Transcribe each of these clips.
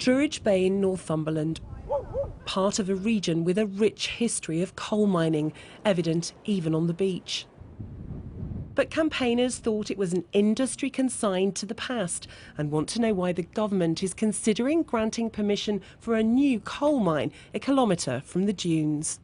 Druridge Bay in Northumberland, part of a region with a rich history of coal mining, evident even on the beach. But campaigners thought it was an industry consigned to the past and want to know why the government is considering granting permission for a new coal mine a kilometre from the dunes.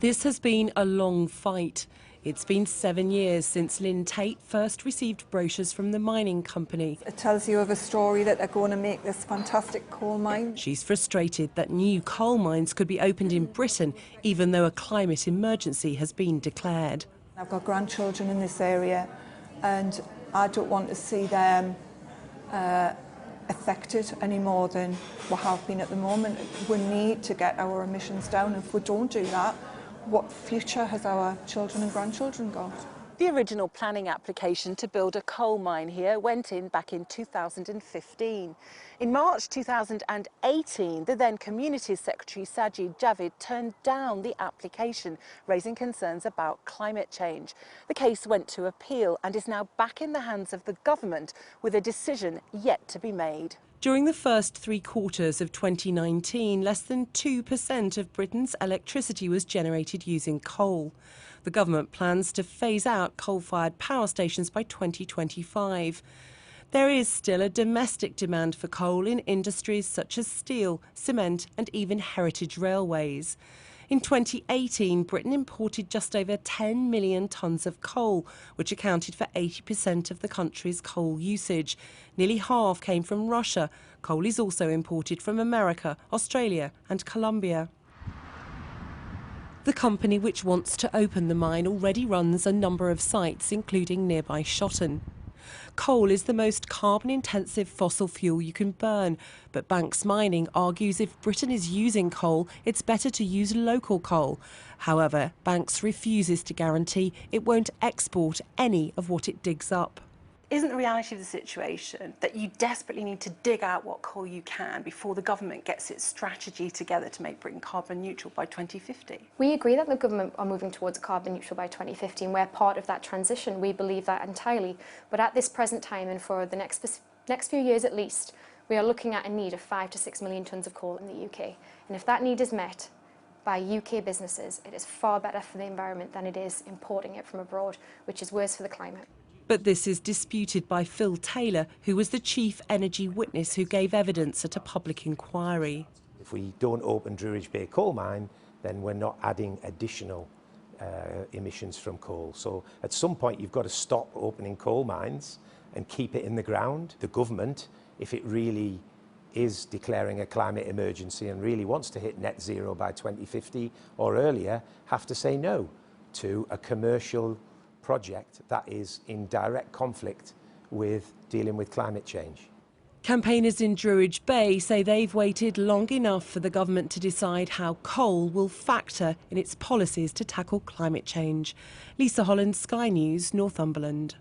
This has been a long fight. It's been 7 years since Lynn Tate first received brochures from the mining company. It tells you of a story that they're going to make this fantastic coal mine. She's frustrated that new coal mines could be opened in Britain, even though a climate emergency has been declared. I've got grandchildren in this area and I don't want to see them affected any more than we have been at the moment. We need to get our emissions down. If we don't do that, what future has our children and grandchildren got? The original planning application to build a coal mine here went in back in 2015. In March 2018, the then Communities Secretary Sajid Javid turned down the application, raising concerns about climate change. The case went to appeal and is now back in the hands of the government, with a decision yet to be made. During the first 3 quarters of 2019, less than 2% of Britain's electricity was generated using coal. The government plans to phase out coal-fired power stations by 2025. There is still a domestic demand for coal in industries such as steel, cement and even heritage railways. In 2018, Britain imported just over 10 million tonnes of coal, which accounted for 80% of the country's coal usage. Nearly half came from Russia. Coal is also imported from America, Australia and Colombia. The company which wants to open the mine already runs a number of sites, including nearby Shotton. Coal is the most carbon-intensive fossil fuel you can burn, but Banks Mining argues if Britain is using coal, it's better to use local coal. However, Banks refuses to guarantee it won't export any of what it digs up. Isn't the reality of the situation that you desperately need to dig out what coal you can before the government gets its strategy together to make Britain carbon neutral by 2050? We agree that the government are moving towards carbon neutral by 2050 and we're part of that transition. We believe that entirely. But at this present time and for the next few years at least, we are looking at a need of 5 to 6 million tonnes of coal in the UK. And if that need is met by UK businesses, it is far better for the environment than it is importing it from abroad, which is worse for the climate. But this is disputed by Phil Taylor, who was the chief energy witness who gave evidence at a public inquiry. If we don't open Druridge Bay coal mine, then we're not adding additional emissions from coal. So at some point you've got to stop opening coal mines and keep it in the ground. The government, if it really is declaring a climate emergency and really wants to hit net zero by 2050 or earlier, have to say no to a commercial project that is in direct conflict with dealing with climate change. Campaigners in Druridge Bay say they've waited long enough for the government to decide how coal will factor in its policies to tackle climate change. Lisa Holland, Sky News, Northumberland.